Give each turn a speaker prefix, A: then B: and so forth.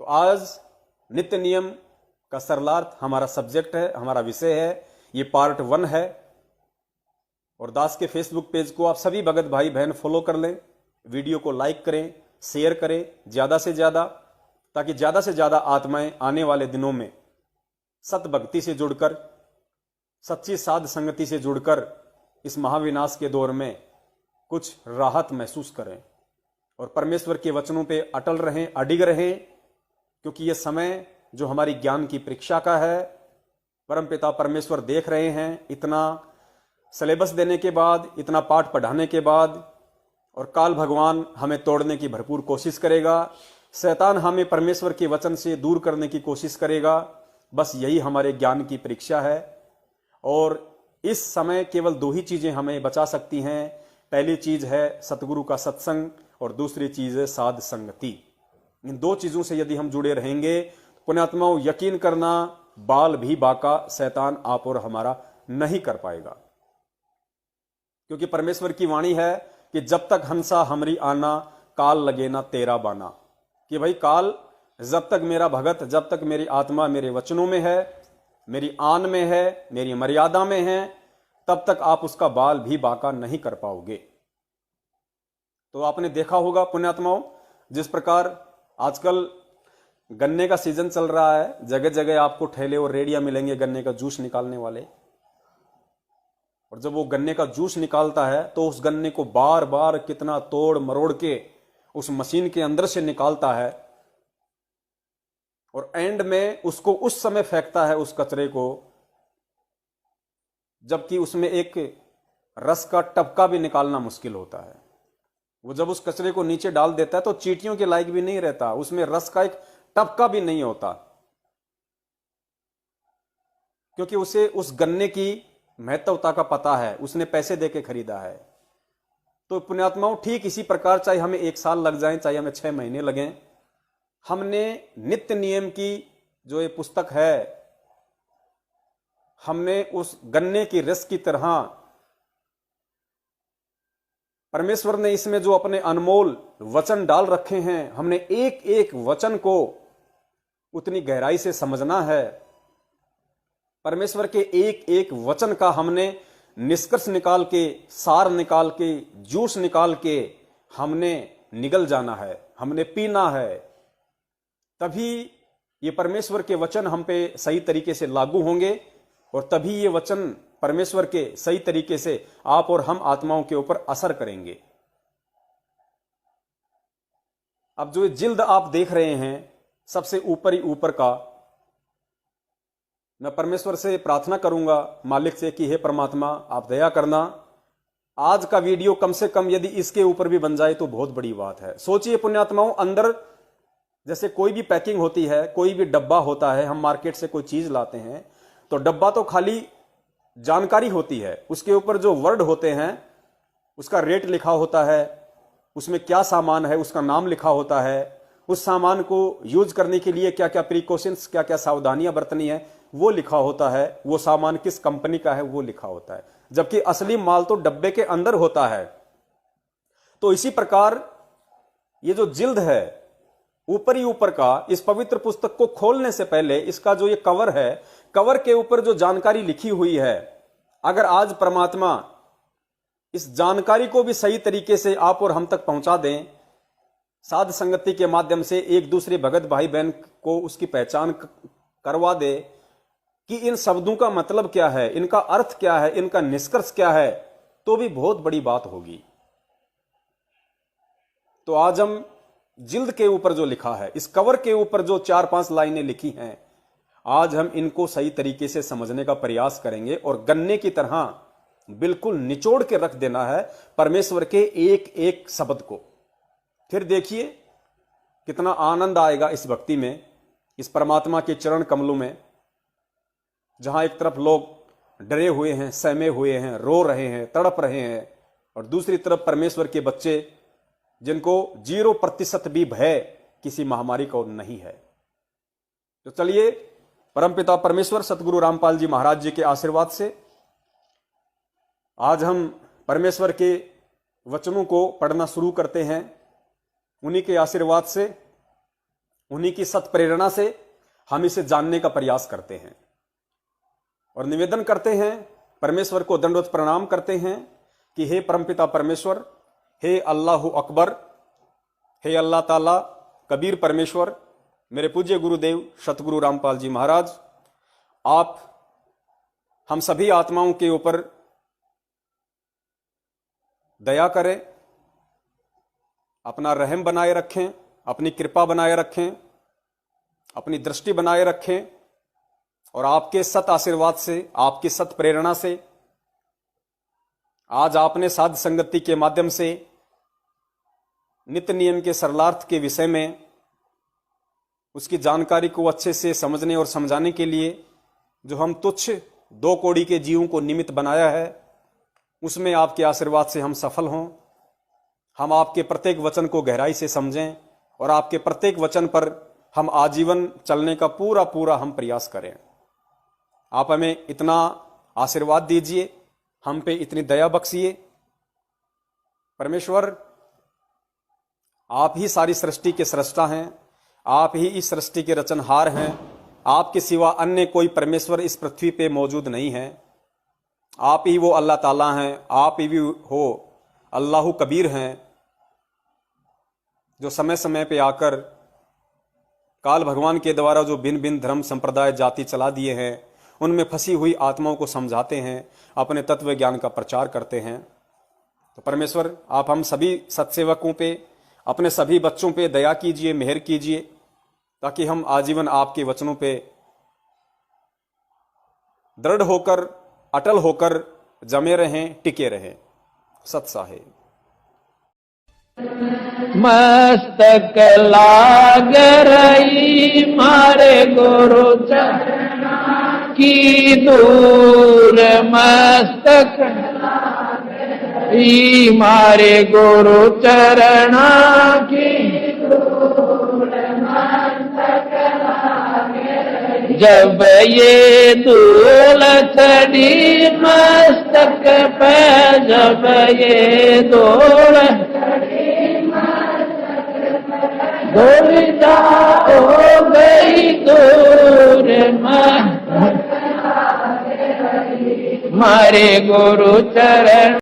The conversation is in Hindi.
A: तो आज नित्य नियम का सरलार्थ हमारा सब्जेक्ट है, हमारा विषय है। ये पार्ट 1 है। और दास के फेसबुक पेज को आप सभी भगत भाई बहन फॉलो कर लें, वीडियो को लाइक करें, शेयर करें ज्यादा से ज्यादा, ताकि ज्यादा से ज्यादा आत्माएं आने वाले दिनों में सत भक्ति से जुड़कर, सच्ची साध संगति से जुड़कर इस महाविनाश के दौर में कुछ राहत महसूस करें और परमेश्वर के वचनों पे अटल रहें, अडिग रहें, क्योंकि यह समय जो हमारी ज्ञान की परीक्षा का है, परमपिता परमेश्वर देख रहे हैं। इतना सिलेबस देने के बाद, इतना पाठ पढ़ाने के बाद, और काल भगवान हमें तोड़ने की भरपूर कोशिश करेगा, शैतान हमें परमेश्वर के वचन से दूर करने की कोशिश करेगा। बस यही हमारे ज्ञान की परीक्षा है। और इस समय केवल 2 ही चीजें हमें बचा सकती हैं। पहली चीज है सतगुरु का सत्संग और दूसरी चीज है साध संगति। इन 2 चीजों से यदि हम जुड़े रहेंगे, पुण्यात्माओं, यकीन करना, बाल भी बाका शैतान आप और हमारा नहीं कर पाएगा। क्योंकि परमेश्वर की वाणी है कि जब तक हंसा हमरी आना, काल लगे ना तेरा बाना। कि भाई काल जब तक मेरा भगत, जब तक मेरी आत्मा मेरे वचनों में है, मेरी आन में है, मेरी मर्यादा में है, तब तक आप उसका बाल भी बाका नहीं कर पाओगे। तो आपने देखा होगा पुण्यात्माओं, जिस प्रकार आजकल गन्ने का सीजन चल रहा है, जगह जगह आपको ठेले और रेडियां मिलेंगे गन्ने का जूस निकालने वाले। और जब वो गन्ने का जूस निकालता है तो उस गन्ने को बार बार कितना तोड़ मरोड़ के उस मशीन के अंदर से निकालता है, और एंड में उसको उस समय फेंकता है उस कचरे को, जबकि उसमें एक रस का टपका भी निकालना मुश्किल होता है। वो जब उस कचरे को नीचे डाल देता है तो चींटियों के लायक भी नहीं रहता, उसमें रस का एक टपका भी नहीं होता, क्योंकि उसे उस गन्ने की महत्वता का पता है, उसने पैसे देके खरीदा है। तो पुण्यात्माओं, ठीक इसी प्रकार चाहे हमें 1 साल लग जाए, चाहे हमें 6 महीने लगें, हमने नित्य नियम की जो ये पुस्तक है, हमने उस गन्ने की रस की तरह परमेश्वर ने इसमें जो अपने अनमोल वचन डाल रखे हैं, हमने एक एक वचन को उतनी गहराई से समझना है। परमेश्वर के एक एक वचन का हमने निष्कर्ष निकाल के, सार निकाल के, जूस निकाल के हमने निगल जाना है, हमने पीना है। तभी ये परमेश्वर के वचन हम पे सही तरीके से लागू होंगे, और तभी ये वचन परमेश्वर के सही तरीके से आप और हम आत्माओं के ऊपर असर करेंगे। अब जो जिल्द आप देख रहे हैं सबसे ऊपर ही ऊपर का, मैं परमेश्वर से प्रार्थना करूंगा, मालिक से, कि हे परमात्मा आप दया करना, आज का वीडियो कम से कम यदि इसके ऊपर भी बन जाए तो बहुत बड़ी बात है। सोचिए पुण्यात्माओं, अंदर जैसे कोई भी पैकिंग होती है, कोई भी डब्बा होता है, हम मार्केट से कोई चीज लाते हैं तो डब्बा तो खाली जानकारी होती है, उसके ऊपर जो वर्ड होते हैं, उसका रेट लिखा होता है, उसमें क्या सामान है उसका नाम लिखा होता है, उस सामान को यूज करने के लिए क्या क्या प्रिकॉशंस, क्या क्या सावधानियां बरतनी है वो लिखा होता है, वो सामान किस कंपनी का है वो लिखा होता है, जबकि असली माल तो डब्बे के अंदर होता है। तो इसी प्रकार ये जो जिल्द है ऊपर ही ऊपर का, इस पवित्र पुस्तक को खोलने से पहले इसका जो ये कवर है, कवर के ऊपर जो जानकारी लिखी हुई है, अगर आज परमात्मा इस जानकारी को भी सही तरीके से आप और हम तक पहुंचा दें, साध संगति के माध्यम से एक दूसरे भगत भाई बहन को उसकी पहचान करवा दे कि इन शब्दों का मतलब क्या है, इनका अर्थ क्या है, इनका निष्कर्ष क्या है, तो भी बहुत बड़ी बात होगी। तो आज हम जिल्द के ऊपर जो लिखा है, इस कवर के ऊपर जो 4-5 लाइनें लिखी हैं, आज हम इनको सही तरीके से समझने का प्रयास करेंगे और गन्ने की तरह बिल्कुल निचोड़ के रख देना है परमेश्वर के एक एक शब्द को। फिर देखिए कितना आनंद आएगा इस भक्ति में, इस परमात्मा के चरण कमलों में, जहां एक तरफ लोग डरे हुए हैं, सहमे हुए हैं, रो रहे हैं, तड़प रहे हैं, और दूसरी तरफ परमेश्वर के बच्चे जिनको 0% भी भय किसी महामारी को नहीं है। तो चलिए परमपिता परमेश्वर सतगुरु रामपाल जी महाराज जी के आशीर्वाद से आज हम परमेश्वर के वचनों को पढ़ना शुरू करते हैं। उन्हीं के आशीर्वाद से उन्हीं की सत प्रेरणा से हम इसे जानने का प्रयास करते हैं और निवेदन करते हैं, परमेश्वर को दंडवत प्रणाम करते हैं कि हे परमपिता परमेश्वर, हे अल्लाह अकबर, हे अल्लाह ताला कबीर परमेश्वर, मेरे पूज्य गुरुदेव सतगुरु रामपाल जी महाराज, आप हम सभी आत्माओं के ऊपर दया करें, अपना रहम बनाए रखें, अपनी कृपा बनाए रखें, अपनी दृष्टि बनाए रखें और आपके सत आशीर्वाद से, आपकी सत प्रेरणा से आज आपने साध संगति के माध्यम से नित्य नियम के सरलार्थ के विषय में उसकी जानकारी को अच्छे से समझने और समझाने के लिए जो हम तुच्छ 2 कौड़ी के जीवों को निमित्त बनाया है, उसमें आपके आशीर्वाद से हम सफल हों। हम आपके प्रत्येक वचन को गहराई से समझें और आपके प्रत्येक वचन पर हम आजीवन चलने का पूरा पूरा हम प्रयास करें। आप हमें इतना आशीर्वाद दीजिए, हम पे इतनी दया बख्शिए। परमेश्वर, आप ही सारी सृष्टि के सृष्टा हैं, आप ही इस सृष्टि के रचनहार हैं। आपके सिवा अन्य कोई परमेश्वर इस पृथ्वी पे मौजूद नहीं है। आप ही वो अल्लाह ताला हैं, आप ही हो अल्लाह कबीर हैं, जो समय समय पे आकर काल भगवान के द्वारा जो भिन्न भिन्न धर्म संप्रदाय जाति चला दिए हैं, उनमें फंसी हुई आत्माओं को समझाते हैं, अपने तत्व ज्ञान का प्रचार करते हैं। तो परमेश्वर, आप हम सभी सत्सेवकों पे, अपने सभी बच्चों पे दया कीजिए, मेहर कीजिए, ताकि हम आजीवन आपके वचनों पे दृढ़ होकर, अटल होकर जमे रहें, टिके रहें। सत साहेब।
B: मस्तक लाग रही मारे गुरु चरणा की दूर, मस्तक ई मारे गुरु चरणा की दूर, मस्तक लागे जब ये धूल चढ़ी मस्तक पे, जब ये धूल धूल हो गई दूर, मारे गुरु चरण